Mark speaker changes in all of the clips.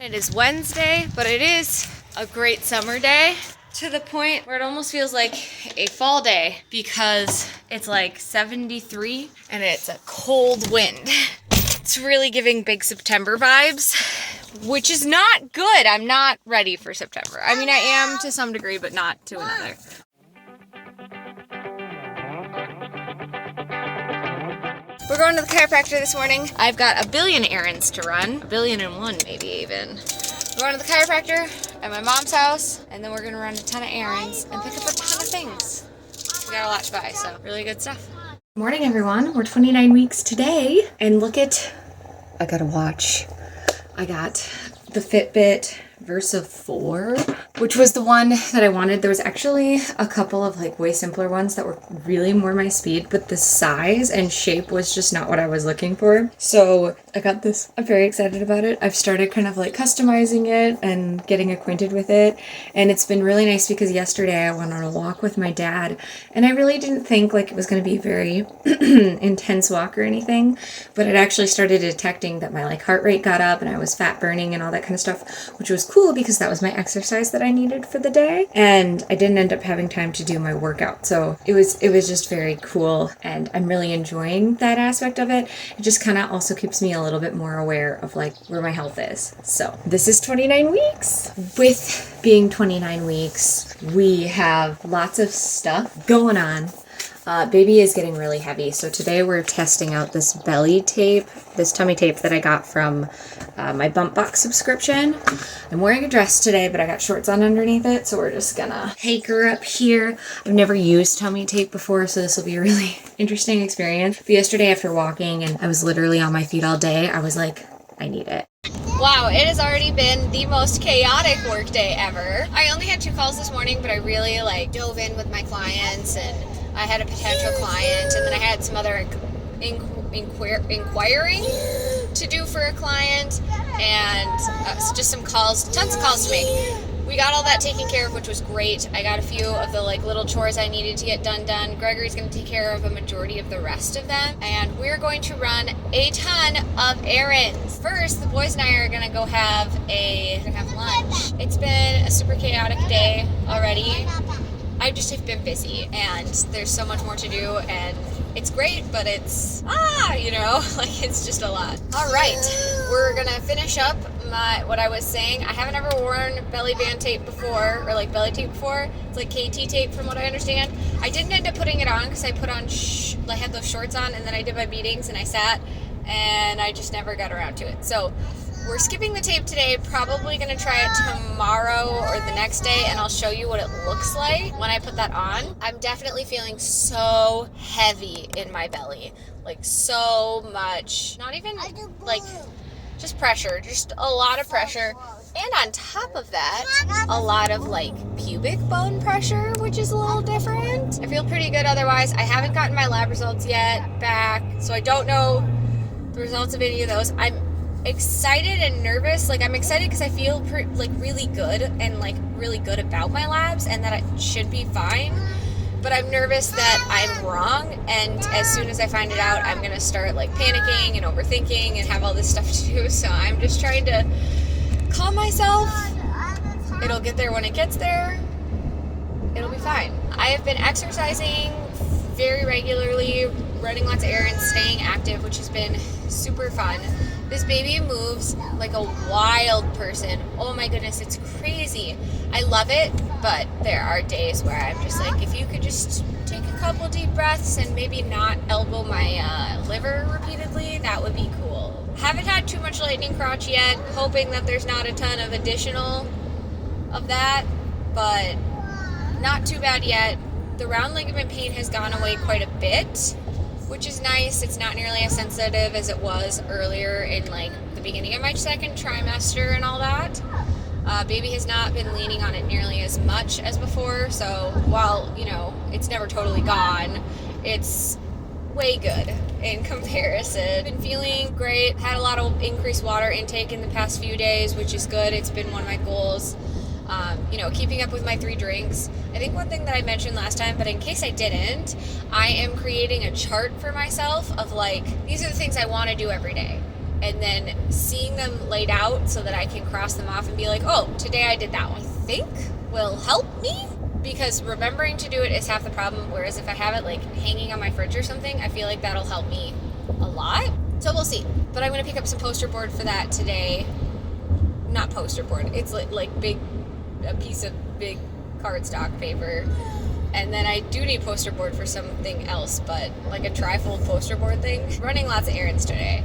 Speaker 1: It is Wednesday, but it is a great summer day to the point where it almost feels like a fall day because it's like 73 and it's a cold wind. It's really giving big September vibes, which is not good. I'm not ready for September. I mean, I am to some degree, but not to another. We're going to the chiropractor this morning. I've got a billion errands to run, 1,000,001 maybe even. We're going to the chiropractor at my mom's house, and then we're gonna run a ton of errands and pick up a ton of things. We got a lot to buy, so really good stuff. Morning everyone, we're 29 weeks today, and look at, I got a watch. I got the Fitbit Versa 4, which was the one that I wanted. There was actually a couple of like way simpler ones that were really more my speed, but the size and shape was just not what I was looking for. So I got this. I'm very excited about it. I've started kind of like customizing it and getting acquainted with it. And it's been really nice because yesterday I went on a walk with my dad and I really didn't think like it was going to be a very intense walk or anything, but it actually started detecting that my like heart rate got up and I was fat burning and all that kind of stuff, which was cool because that was my exercise that I needed for the day. And I didn't end up having time to do my workout. So it was just very cool. And I'm really enjoying that aspect of it. It just kind of also keeps me a little bit more aware of like where my health is. So this is 29 weeks. With being 29 weeks, we have lots of stuff going on. Baby is getting really heavy. So today we're testing out this belly tape, this tummy tape that I got from my Bump Box subscription. I'm wearing a dress today, but I got shorts on underneath it. So we're just gonna take her up here. I've never used tummy tape before, so this will be a really interesting experience. But yesterday after walking and I was literally on my feet all day, I was like, I need it. Wow, it has already been the most chaotic work day ever. I only had 2 calls this morning, but I really like dove in with my clients, and I had a potential client, and then I had some other inquiring to do for a client, and just some calls, tons of calls to make. We got all that taken care of, which was great. I got a few of the like little chores I needed to get done. Gregory's going to take care of a majority of the rest of them, and we're going to run a ton of errands. First, the boys and I are going to go have lunch. It's been a super chaotic day already. I just have been busy, and there's so much more to do, and it's great, but it's, like it's just a lot. All right, we're gonna finish up what I was saying. I haven't ever worn belly band tape before, or like belly tape before. It's like KT tape from what I understand. I didn't end up putting it on because I put on, I had those shorts on, and then I did my meetings, and I sat, and I just never got around to it. So we're skipping the tape today, probably going to try it tomorrow or the next day, and I'll show you what it looks like when I put that on. I'm definitely feeling so heavy in my belly, like so much, not even like just pressure, just a lot of pressure. And on top of that, a lot of like pubic bone pressure, which is a little different. I feel pretty good otherwise. I haven't gotten my lab results yet back, so I don't know the results of any of those. I'm excited and nervous. Like I'm excited because I feel really good and like really good about my labs and that it should be fine, but I'm nervous that I'm wrong, and as soon as I find it out, I'm gonna start like panicking and overthinking and have all this stuff to do. So I'm just trying to calm myself. It'll get there when it gets there. It'll be fine. I have been exercising very regularly, running lots of errands, staying active, which has been super fun. This baby moves like a wild person. Oh my goodness, it's crazy. I love it, but there are days where I'm just like, if you could just take a couple deep breaths and maybe not elbow my liver repeatedly, that would be cool. Haven't had too much lightning crotch yet, hoping that there's not a ton of additional of that, but not too bad yet. The round ligament pain has gone away quite a bit, which is nice. It's not nearly as sensitive as it was earlier in like the beginning of my 2nd trimester and all that. Baby has not been leaning on it nearly as much as before, so while, it's never totally gone, it's way good in comparison. Been feeling great, had a lot of increased water intake in the past few days, which is good. It's been one of my goals. Keeping up with my 3 drinks. I think one thing that I mentioned last time, but in case I didn't, I am creating a chart for myself of like, these are the things I want to do every day. and then seeing them laid out so that I can cross them off and be like, oh, today I did that one, I think will help me, because remembering to do it is half the problem, whereas if I have it like hanging on my fridge or something, I feel like that'll help me a lot. So we'll see. But I'm going to pick up some poster board for that today. Not poster board, it's like a piece of big cardstock paper. And then I do need poster board for something else, but like a trifold poster board thing. Running lots of errands today.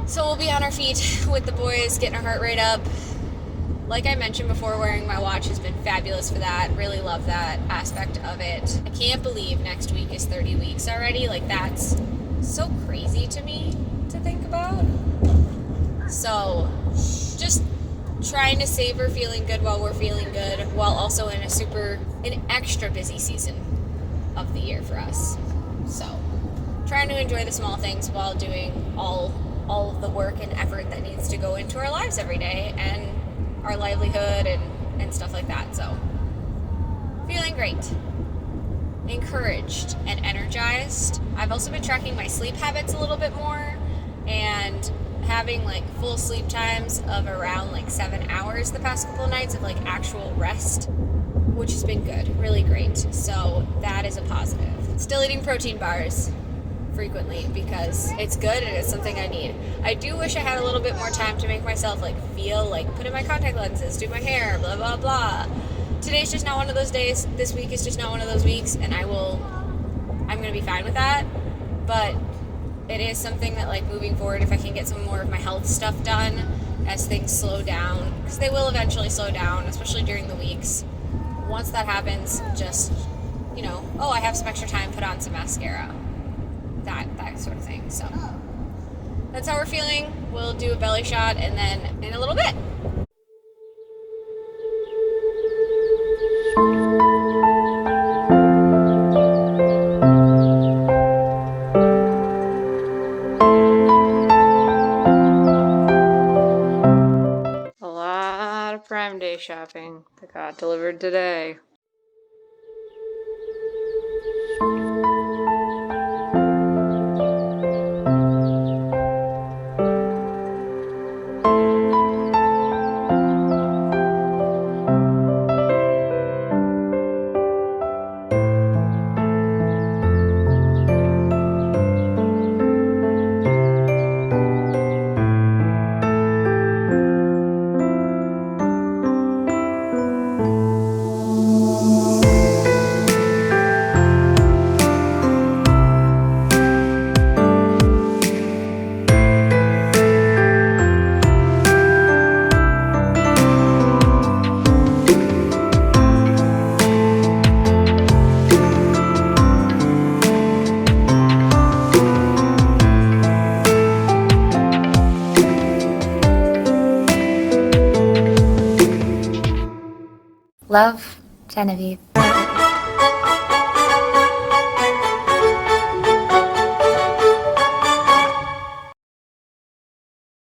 Speaker 1: So we'll be on our feet with the boys, getting our heart rate up. Like I mentioned before, wearing my watch has been fabulous for that. Really love that aspect of it. I can't believe next week is 30 weeks already. Like, that's so crazy to me to think about. So just trying to savor feeling good while we're feeling good, while also in an extra busy season of the year for us. So trying to enjoy the small things while doing all of the work and effort that needs to go into our lives every day and our livelihood and stuff like that. So feeling great, encouraged, and energized. I've also been tracking my sleep habits a little bit more and having like full sleep times of around like 7 hours the past couple of nights of like actual rest, which has been good, really great. So that is a positive. Still eating protein bars frequently because it's good and it's something I need. I do wish I had a little bit more time to make myself like feel like put in my contact lenses, do my hair, blah blah blah. Today's just not one of those days. This week is just not one of those weeks, and I'm gonna be fine with that. But it is something that, like, moving forward, if I can get some more of my health stuff done as things slow down, because they will eventually slow down, especially during the weeks. Once that happens, just, oh, I have some extra time, put on some mascara. That sort of thing. So that's how we're feeling. We'll do a belly shot and then in a little bit. A lot of Prime Day shopping that got delivered today.
Speaker 2: Love, Genevieve.